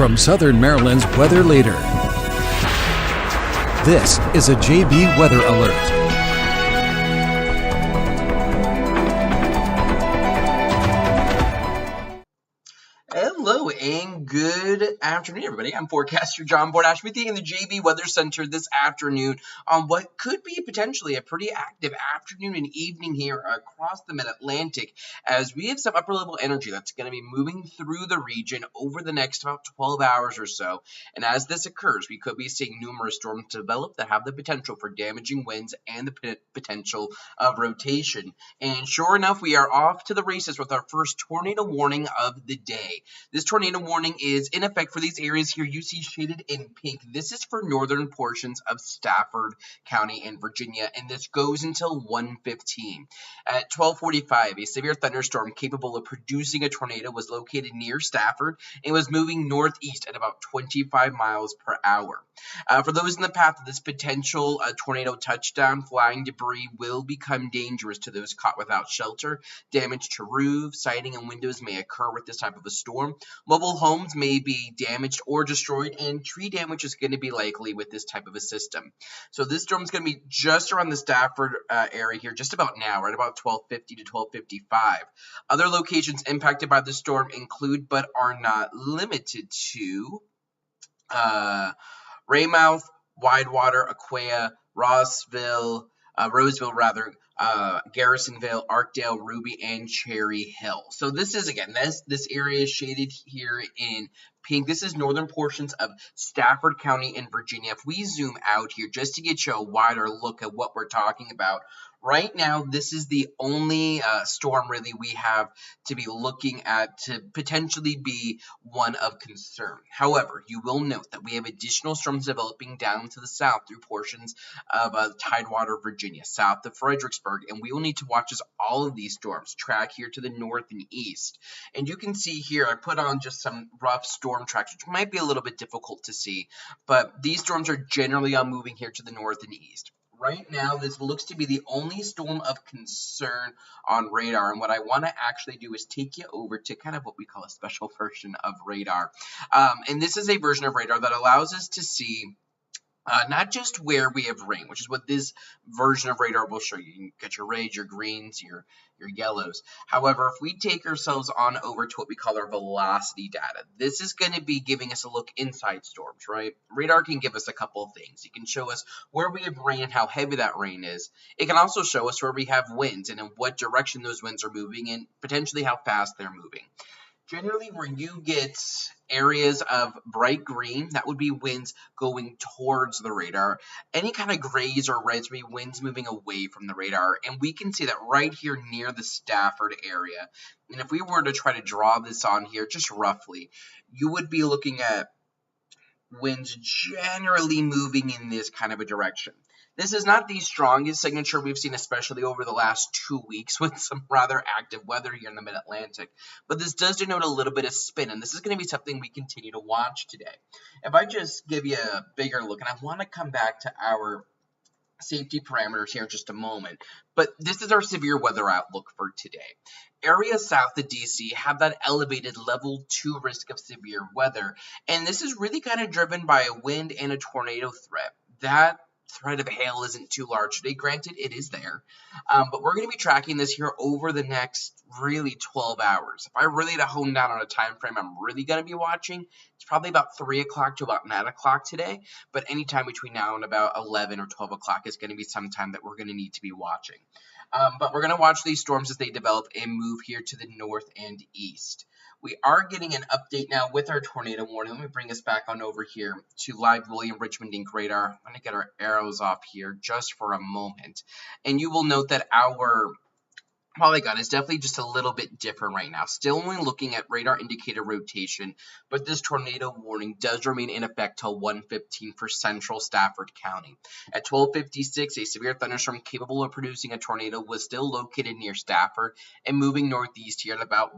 from Southern Maryland's weather leader. This is a JB Weather Alert. Hello and good afternoon, everybody. I'm Forecaster John Bordash with you in the JB Weather Center this afternoon on what could be potentially a pretty active afternoon and evening here across the mid-Atlantic, as we have some upper-level energy that's going to be moving through the region over the next about 12 hours or so. And as this occurs, we could be seeing numerous storms develop that have the potential for damaging winds and the potential of rotation. And sure enough, we are off to the races with our first tornado warning of the day. This tornado warning is in effect for these areas here you see shaded in pink. This is for northern portions of Stafford County and Virginia, and this goes until 1:15. At 12:45, a severe thunderstorm capable of producing a tornado was located near Stafford and was moving northeast at about 25 miles per hour. For those in the path of this potential tornado touchdown, flying debris will become dangerous to those caught without shelter. Damage to roofs, siding, and windows may occur with this type of a storm. Mobile homes may be damaged or destroyed, and tree damage is going to be likely with this type of a system. So this storm is going to be just around the Stafford area here, just about now, right about 12:50 to 12:55. Other locations impacted by the storm include, but are not limited to, Raymouth, Widewater, Aquia, Roseville, Garrisonville, Arkdale, Ruby, and Cherry Hill. So this is, again, this area is shaded here in pink. This is northern portions of Stafford County in Virginia. If we zoom out here just to get you a wider look at what we're talking about, right now, this is the only storm really we have to be looking at to potentially be one of concern. However, you will note that we have additional storms developing down to the south through portions of Tidewater, Virginia, south of Fredericksburg, and we will need to watch as all of these storms track here to the north and east. And you can see here, I put on just some rough storm tracks, which might be a little bit difficult to see, but these storms are generally moving here to the north and east. Right now, this looks to be the only storm of concern on radar, and what I want to actually do is take you over to kind of what we call a special version of radar. And this is a version of radar that allows us to see not just where we have rain, which is what this version of radar will show you. You can get your reds, your greens, your yellows. However, if we take ourselves on over to what we call our velocity data, this is going to be giving us a look inside storms, right? Radar can give us a couple of things. It can show us where we have rain and how heavy that rain is. It can also show us where we have winds and in what direction those winds are moving and potentially how fast they're moving. Generally, where you get areas of bright green, that would be winds going towards the radar. Any kind of grays or reds would be winds moving away from the radar. And we can see that right here near the Stafford area. And if we were to try to draw this on here, just roughly, you would be looking at winds generally moving in this kind of a direction. This is not the strongest signature we've seen, especially over the last 2 weeks with some rather active weather here in the mid-Atlantic. But this does denote a little bit of spin, and this is going to be something we continue to watch today. If I just give you a bigger look, and I want to come back to our safety parameters here in just a moment, but this is our severe weather outlook for today. Areas south of DC have that elevated level 2 risk of severe weather, and this is really kind of driven by a wind and a tornado threat. That threat of hail isn't too large today. Granted, it is there, but we're going to be tracking this here over the next really 12 hours. If I really had to hone down on a time frame I'm really going to be watching, it's probably about 3 o'clock to about 9 o'clock today, but anytime between now and about 11 or 12 o'clock is going to be some time that we're going to need to be watching. But we're going to watch these storms as they develop and move here to the north and east. We are getting an update now with our tornado warning. Let me bring us back on over here to live William Richmond Inc. radar. I'm going to get our arrows off here just for a moment. And you will note that our polygon is definitely just a little bit different right now. Still only looking at radar indicator rotation, but this tornado warning does remain in effect till 1:15 for central Stafford County. At 12:56, a severe thunderstorm capable of producing a tornado was still located near Stafford and moving northeast here at about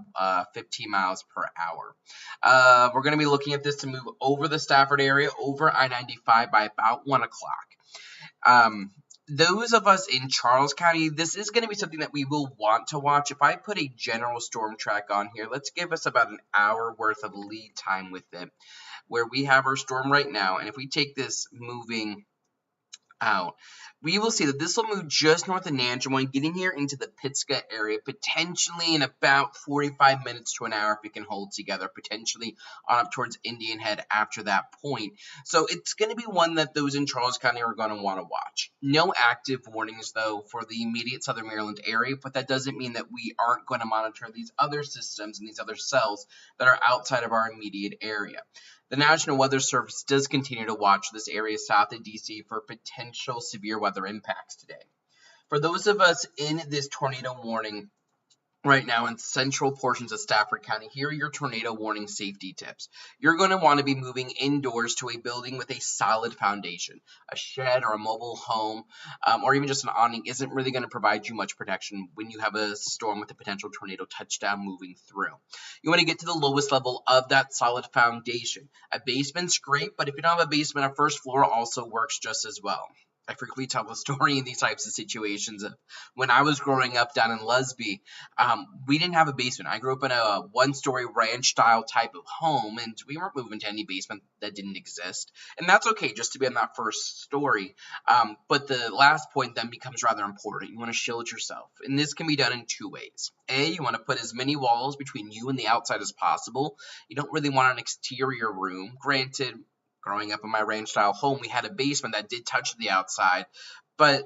15 miles per hour. We're going to be looking at this to move over the Stafford area, over I-95 by about 1 o'clock. those of us in Charles County, this is going to be something that we will want to watch. If I put a general storm track on here, let's give us about an hour worth of lead time with it, where we have our storm right now. And if we take this moving out, we will see that this will move just north of Nanjamon, getting here into the Pittsca area, potentially in about 45 minutes to an hour if it can hold together, potentially on up towards Indian Head after that point. So it's going to be one that those in Charles County are going to want to watch. No active warnings, though, for the immediate southern Maryland area, but that doesn't mean that we aren't going to monitor these other systems and these other cells that are outside of our immediate area. The National Weather Service does continue to watch this area south of D.C. for potential severe weather impacts today. For those of us in this tornado warning right now in central portions of Stafford County, here are your tornado warning safety tips. You're going to want to be moving indoors to a building with a solid foundation. A shed or a mobile home or even just an awning isn't really going to provide you much protection when you have a storm with a potential tornado touchdown moving through. You want to get to the lowest level of that solid foundation. A basement's great, but if you don't have a basement, a first floor also works just as well. I frequently tell the story in these types of situations of when I was growing up down in Lusby, we didn't have a basement. I grew up in a one-story ranch-style type of home, and we weren't moving to any basement that didn't exist. And that's okay just to be on that first story. But the last point then becomes rather important. You want to shield yourself. And this can be done in two ways. A, you want to put as many walls between you and the outside as possible. You don't really want an exterior room. Granted, growing up in my ranch-style home, we had a basement that did touch the outside, but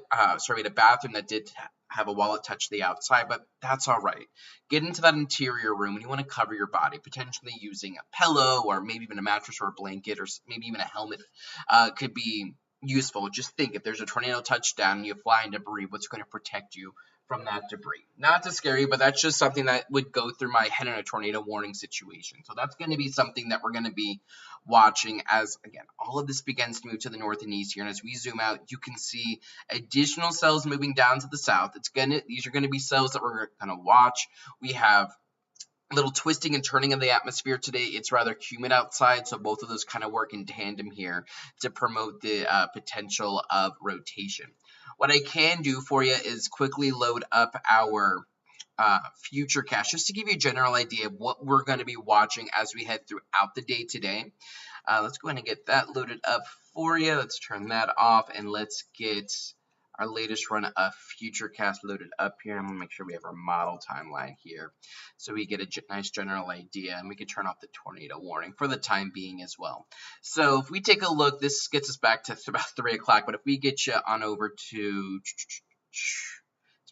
we had a bathroom that did have a wall that touched the outside, but that's all right. Get into that interior room, and you want to cover your body, potentially using a pillow or maybe even a mattress or a blanket or maybe even a helmet could be useful. Just think, if there's a tornado touchdown and you fly in debris, what's going to protect you from that debris? Not too scary, but that's just something that would go through my head in a tornado warning situation. So that's going to be something that we're going to be watching as, again, all of this begins to move to the north and east here. And as we zoom out, you can see additional cells moving down to the south. These are going to be cells that we're going to watch. We have a little twisting and turning of the atmosphere today. It's rather humid outside, so both of those kind of work in tandem here to promote the potential of rotation. What I can do for you is quickly load up our Futurecast, just to give you a general idea of what we're going to be watching as we head throughout the day today. Let's go ahead and get that loaded up for you. Let's turn that off, and let's get our latest run of Futurecast loaded up here. I'm going to make sure we have our model timeline here so we get a nice general idea, and we can turn off the tornado warning for the time being as well. So if we take a look, this gets us back to about 3 o'clock, but if we get you on over to, it's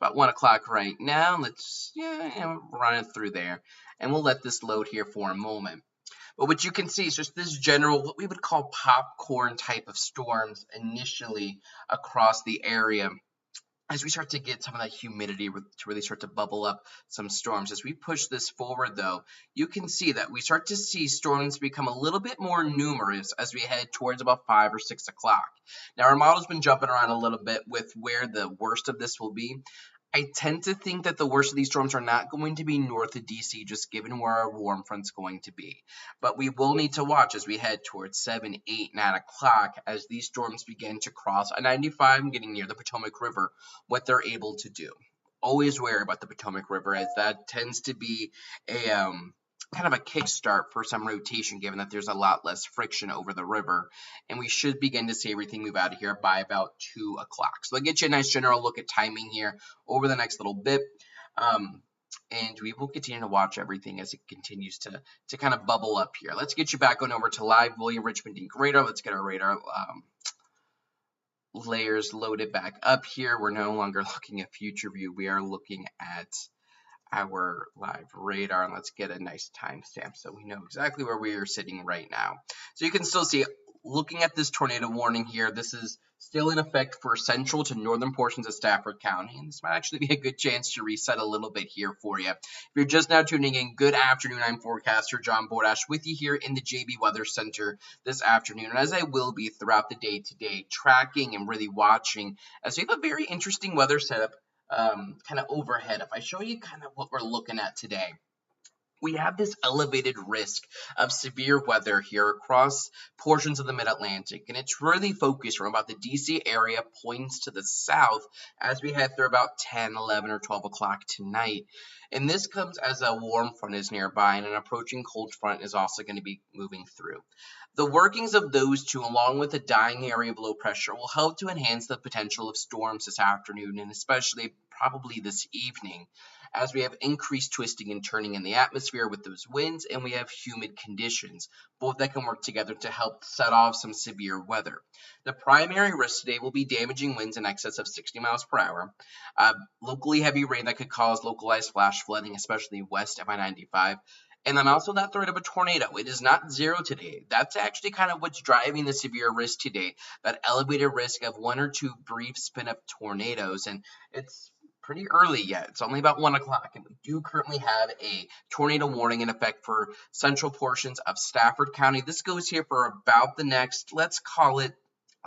about 1 o'clock right now. Let's run it through there, and we'll let this load here for a moment. But what you can see is just this general, what we would call popcorn type of storms initially across the area. As we start to get some of that humidity to really start to bubble up some storms. As we push this forward, though, you can see that we start to see storms become a little bit more numerous as we head towards about 5 or 6 o'clock. Now, our model's been jumping around a little bit with where the worst of this will be. I tend to think that the worst of these storms are not going to be north of DC, just given where our warm front's going to be. But we will need to watch as we head towards 7, 8, 9 o'clock as these storms begin to cross I-95 and getting near the Potomac River, what they're able to do. Always wary about the Potomac River, as that tends to be a kind of a kickstart for some rotation, given that there's a lot less friction over the river, and we should begin to see everything move out of here by about 2 o'clock. So I'll get you a nice general look at timing here over the next little bit, and we will continue to watch everything as it continues to kind of bubble up here. Let's get you back on over to live William Richmond Inc. radar. Let's get our radar layers loaded back up here. We're no longer looking at future view. We are looking at our live radar, and let's get a nice timestamp so we know exactly where we are sitting right now. So you can still see, looking at this tornado warning here, this is still in effect for central to northern portions of Stafford County, and this might actually be a good chance to reset a little bit here for you. If you're just now tuning in, good afternoon. I'm Forecaster John Bordash with you here in the JB Weather Center this afternoon, and as I will be throughout the day today, tracking and really watching as we have a very interesting weather setup kind of overhead. If I show you kind of what we're looking at today, we have this elevated risk of severe weather here across portions of the mid-Atlantic, and it's really focused from about the DC area points to the south as we head through about 10, 11, or 12 o'clock tonight. And this comes as a warm front is nearby, and an approaching cold front is also going to be moving through. The workings of those two, along with a dying area of low pressure, will help to enhance the potential of storms this afternoon and especially probably this evening, as we have increased twisting and turning in the atmosphere with those winds, and we have humid conditions, both that can work together to help set off some severe weather. The primary risk today will be damaging winds in excess of 60 miles per hour, locally heavy rain that could cause localized flash flooding, especially west of I-95, and then also that threat of a tornado. It is not zero today. That's actually kind of what's driving the severe risk today, that elevated risk of one or two brief spin-up tornadoes, and it's pretty early yet. It's only about 1 o'clock, and we do currently have a tornado warning in effect for central portions of Stafford County. This goes here for about the next, let's call it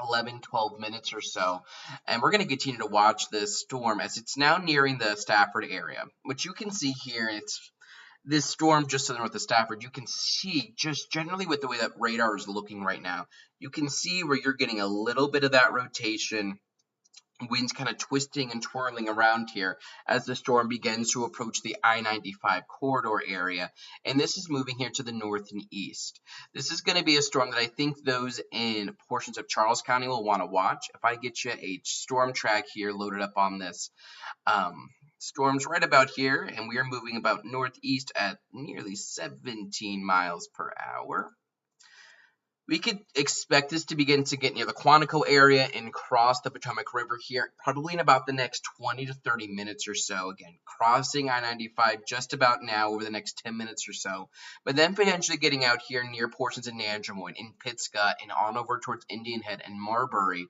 11, 12 minutes or so, and we're going to continue to watch this storm as it's now nearing the Stafford area, which you can see here. It's this storm just to the north of Stafford. You can see just generally with the way that radar is looking right now, you can see where you're getting a little bit of that rotation, winds kind of twisting and twirling around here as the storm begins to approach the I-95 corridor area, and this is moving here to the north and east. This is going to be a storm that I think those in portions of Charles County will want to watch. If I get you a storm track here loaded up on this, storm's right about here, and we are moving about northeast at nearly 17 miles per hour. We could expect this to begin to get near the Quantico area and cross the Potomac River here, probably in about the next 20 to 30 minutes or so. Again, crossing I-95 just about now over the next 10 minutes or so, but then potentially getting out here near portions of Nanjemoy, in Pittscut, and on over towards Indian Head and Marbury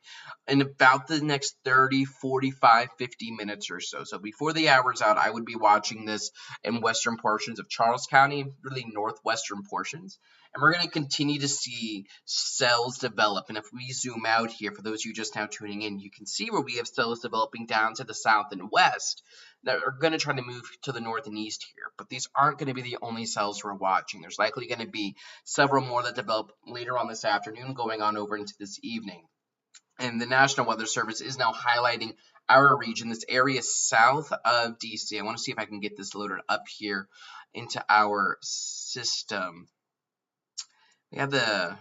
in about the next 30, 45, 50 minutes or so. So before the hour's out, I would be watching this in western portions of Charles County, really northwestern portions. And we're going to continue to see cells develop. And if we zoom out here, for those of you just now tuning in, you can see where we have cells developing down to the south and west that are going to try to move to the north and east here. But these aren't going to be the only cells we're watching. There's likely going to be several more that develop later on this afternoon, going on over into this evening. And the National Weather Service is now highlighting our region, this area south of DC. I want to see if I can get this loaded up here into our system. We have the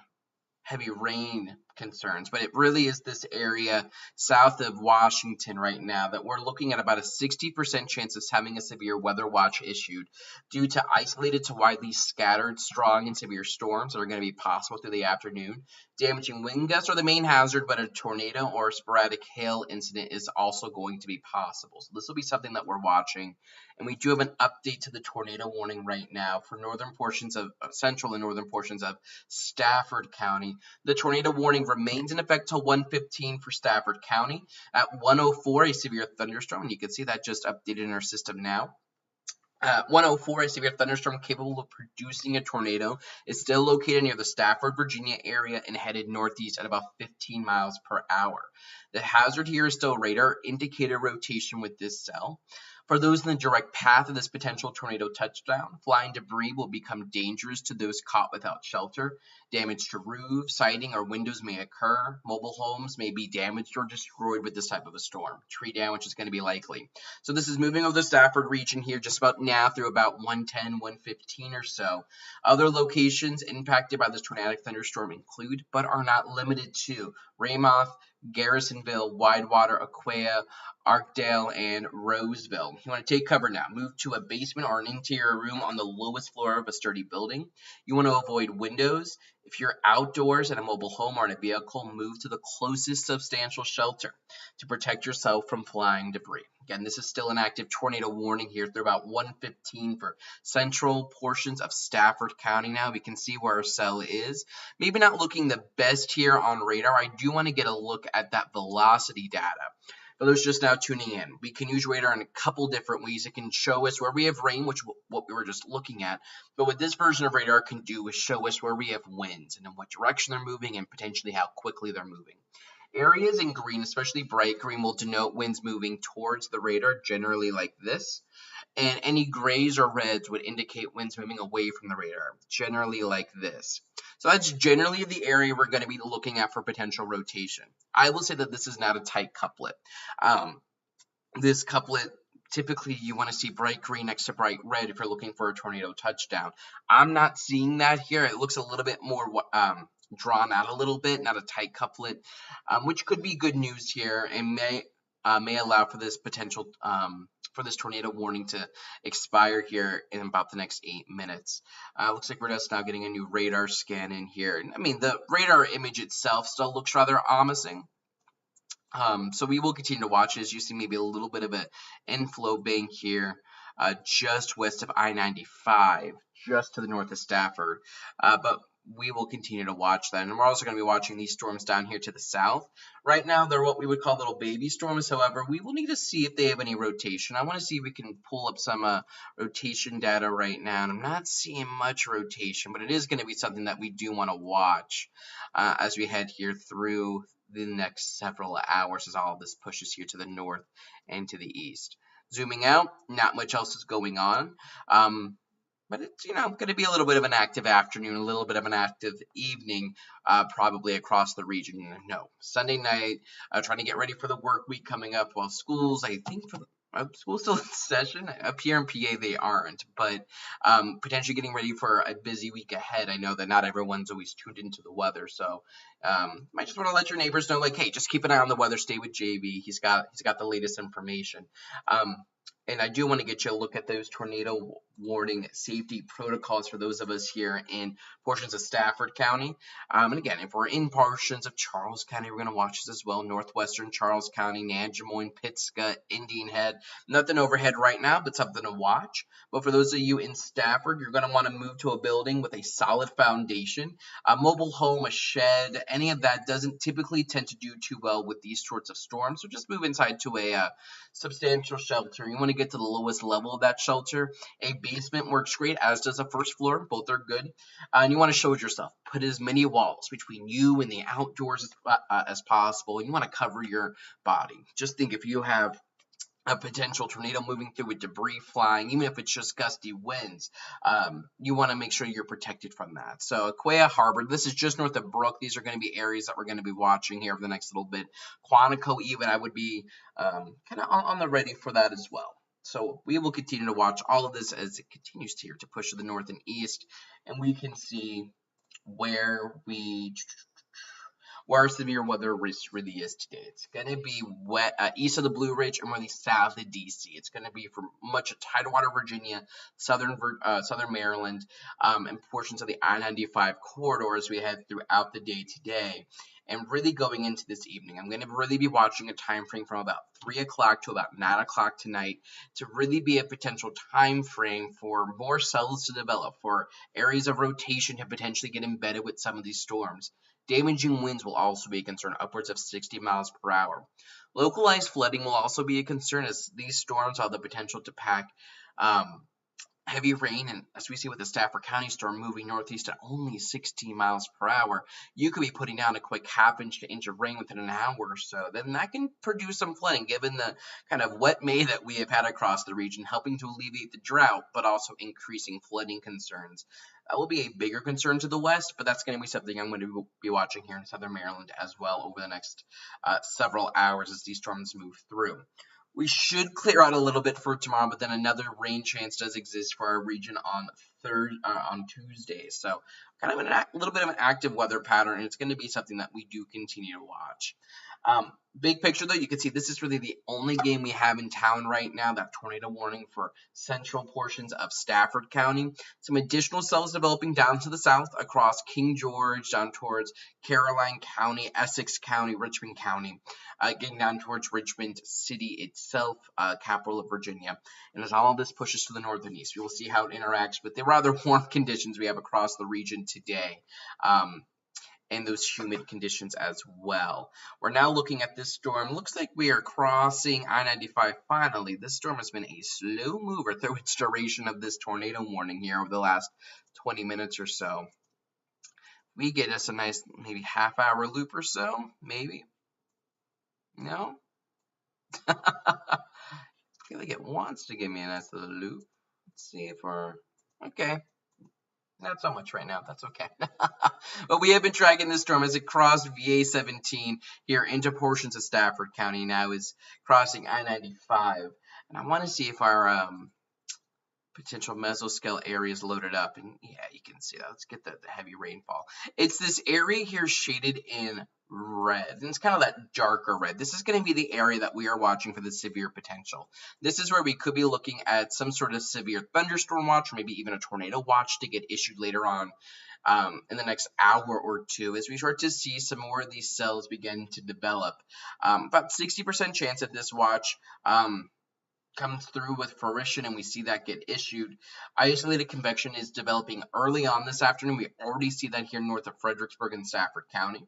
heavy rain concerns, but it really is this area south of Washington right now that we're looking at about a 60% chance of having a severe weather watch issued due to isolated to widely scattered strong and severe storms that are going to be possible through the afternoon. Damaging wind gusts are the main hazard, but a tornado or a sporadic hail incident is also going to be possible. So this will be something that we're watching. And we do have an update to the tornado warning right now for northern portions of central and northern portions of Stafford County. The tornado warning remains in effect till 1:15 for Stafford County. At 1:04, a severe thunderstorm, and you can see that just updated in our system now. 1:04, a severe thunderstorm capable of producing a tornado is still located near the Stafford, Virginia area and headed northeast at about 15 miles per hour. The hazard here is still radar indicator rotation with this cell. For those in the direct path of this potential tornado touchdown, flying debris will become dangerous to those caught without shelter. Damage to roofs, siding, or windows may occur. Mobile homes may be damaged or destroyed with this type of a storm. Tree damage is going to be likely. So this is moving over the Stafford region here just about now through about 1:10, 1:15 or so. Other locations impacted by this tornadic thunderstorm include, but are not limited to, Raymouth, Garrisonville, Widewater, Aquia, Arkdale, and Roseville. You want to take cover now. Move to a basement or an interior room on the lowest floor of a sturdy building. You want to avoid windows. If you're outdoors in a mobile home or in a vehicle, move to the closest substantial shelter to protect yourself from flying debris. Again, this is still an active tornado warning here through about 1:15 for central portions of Stafford County now. We can see where our cell is. Maybe not looking the best here on radar. I do want to get a look at that velocity data. For those just now tuning in, we can use radar in a couple different ways. It can show us where we have rain, which what we were just looking at. But what this version of radar can do is show us where we have winds and in what direction they're moving and potentially how quickly they're moving. Areas in green, especially bright green, will denote winds moving towards the radar, generally like this. and any grays or reds would indicate winds moving away from the radar, generally like this. So that's generally the area we're going to be looking at for potential rotation. I will say that this is not a tight couplet. This couplet, typically you want to see bright green next to bright red if you're looking for a tornado touchdown. I'm not seeing that here. It looks a little bit more drawn out a little bit, not a tight couplet, which could be good news here and may allow for this potential for this tornado warning to expire here in about the next 8 minutes. Looks like we're just now getting a new radar scan in here. I mean, the radar image itself still looks rather ominous. So we will continue to watch as you see maybe a little bit of an inflow bank here just west of I-95, just to the north of Stafford. But we will continue to watch that. And we're also going to be watching these storms down here to the south. Right now, they're what we would call little baby storms. However, we will need to see if they have any rotation. I want to see if we can pull up some rotation data right now. And I'm not seeing much rotation, but it is going to be something that we do want to watch as we head here through the next several hours as all of this pushes here to the north and to the east. Zooming out, not much else is going on. But it's, going to be a little bit of an active afternoon, a little bit of an active evening, probably across the region. Sunday night, trying to get ready for the work week coming up while schools, I think for school's still in session. Up here in PA, they aren't, but potentially getting ready for a busy week ahead. I know that not everyone's always tuned into the weather, so might just want to let your neighbors know, like, hey, just keep an eye on the weather. Stay with JB. He's got the latest information. And I do want to get you a look at those tornado warning safety protocols for those of us here in portions of Stafford County. And again, if we're in portions of Charles County, we're going to watch this as well. Northwestern Charles County, Nanjemoy, Pittscut, Indian Head. Nothing overhead right now, but something to watch. But for those of you in Stafford, you're going to want to move to a building with a solid foundation. A mobile home, a shed, any of that doesn't typically tend to do too well with these sorts of storms. So just move inside to a substantial shelter. You want to get to the lowest level of that shelter. A basement works great, as does a first floor. Both are good. And you want to shield yourself. Put as many walls between you and the outdoors as possible. You want to cover your body. Just think, if you have a potential tornado moving through with debris flying, even if it's just gusty winds, you want to make sure you're protected from that. So Aquia Harbor, this is just north of Brook. These are going to be areas that we're going to be watching here over the next little bit. Quantico even, I would be kind of on the ready for that as well. So we will continue to watch all of this as it continues here to push to the north and east, and we can see where our severe weather risk really is today. It's going to be wet east of the Blue Ridge and really south of DC. It's going to be for much of Tidewater, Virginia, southern Maryland, and portions of the I-95 corridor as we head throughout the day today. And really going into this evening, I'm going to really be watching a time frame from about 3 o'clock to about 9 o'clock tonight to really be a potential time frame for more cells to develop, for areas of rotation to potentially get embedded with some of these storms. Damaging winds will also be a concern, upwards of 60 miles per hour. Localized flooding will also be a concern, as these storms have the potential to pack heavy rain, and as we see with the Stafford County storm moving northeast at only 16 miles per hour, you could be putting down a quick half-inch to inch of rain within an hour or so. Then that can produce some flooding, given the kind of wet May that we have had across the region, helping to alleviate the drought, but also increasing flooding concerns. That will be a bigger concern to the west, but that's going to be something I'm going to be watching here in southern Maryland as well over the next several hours as these storms move through. We should clear out a little bit for tomorrow, but then another rain chance does exist for our region on Tuesday. So kind of a little bit of an active weather pattern, and it's going to be something that we do continue to watch. Big picture, though, you can see this is really the only game we have in town right now, that tornado warning for central portions of Stafford County. Some additional cells developing down to the south across King George, down towards Caroline County, Essex County, Richmond County, getting down towards Richmond City itself, capital of Virginia. And as all of this pushes to the north and east, we will see how it interacts with the rather warm conditions we have across the region today. And those humid conditions as well. We're now looking at this storm. Looks like we are crossing I-95 finally. This storm has been a slow mover through its duration of this tornado warning here over the last 20 minutes or so. We get us a nice maybe half-hour loop or so, maybe. No? feel like it wants to give me an S of the loop. Let's see if we're okay. Not so much right now. That's okay. But we have been tracking this storm as it crossed VA 17 here into portions of Stafford County. Now is crossing I-95. And I want to see if our potential mesoscale area is loaded up. And yeah, you can see that. Let's get the heavy rainfall. It's this area here shaded in red. And it's kind of that darker red. This is going to be the area that we are watching for the severe potential. This is where we could be looking at some sort of severe thunderstorm watch, or maybe even a tornado watch to get issued later on in the next hour or two, as we start to see some more of these cells begin to develop. About 60% chance that this watch comes through with fruition, and we see that get issued. Isolated convection is developing early on this afternoon. We already see that here north of Fredericksburg and Stafford County.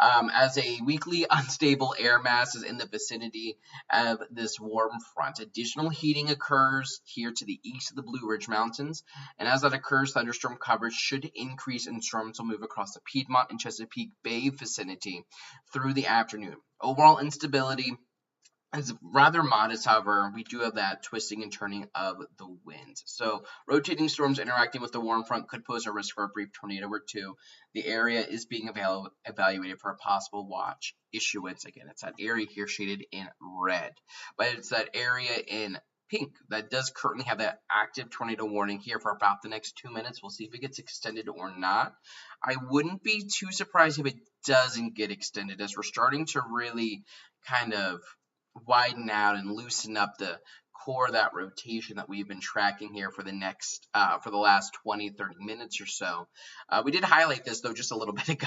As a weakly unstable air mass is in the vicinity of this warm front. Additional heating occurs here to the east of the Blue Ridge Mountains, and as that occurs, thunderstorm coverage should increase and storms will move across the Piedmont and Chesapeake Bay vicinity through the afternoon. Overall instability is rather modest, however, we do have that twisting and turning of the winds. So rotating storms interacting with the warm front could pose a risk for a brief tornado or two. The area is being evaluated for a possible watch issuance. Again, it's that area here shaded in red, but it's that area in pink that does currently have that active tornado warning here for about the next 2 minutes. We'll see if it gets extended or not. I wouldn't be too surprised if it doesn't get extended, as we're starting to really kind of widen out and loosen up the core of that rotation that we've been tracking here for the next for the last 20-30 minutes or so. We did highlight this though just a little bit ago,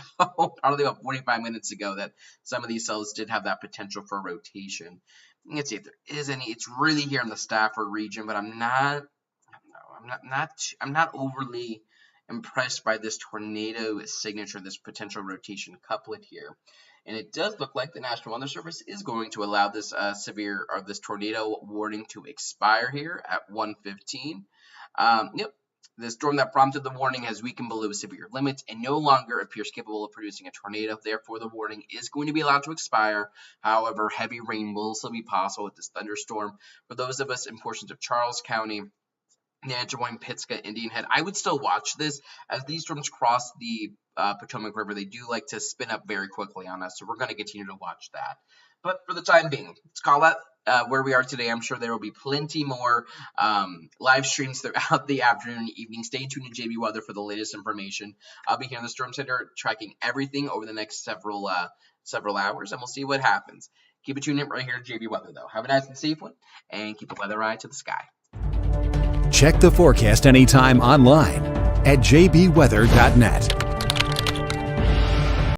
probably about 45 minutes ago, that some of these cells did have that potential for rotation. Let's see if there is any. It's really here in the Stafford region, but I'm not overly impressed by this tornado signature, this potential rotation couplet here. And it does look like the National Weather Service is going to allow this this tornado warning to expire here at 1:15. Yep, the storm that prompted the warning has weakened below severe limits and no longer appears capable of producing a tornado. Therefore, the warning is going to be allowed to expire. However, heavy rain will still be possible with this thunderstorm. For those of us in portions of Charles County, Nanjemoy, Pittsburgh, Indian Head, I would still watch this as these storms cross the Potomac River. They do like to spin up very quickly on us, so we're going to continue to watch that. But for the time being, let's call that where we are today. I'm sure there will be plenty more live streams throughout the afternoon and evening. Stay tuned to JB Weather for the latest information. I'll be here in the Storm Center tracking everything over the next several hours, and we'll see what happens. Keep it tuned in right here to JB Weather, though. Have a nice and safe one, and keep the weather eye to the sky. Check the forecast anytime online at jbweather.net.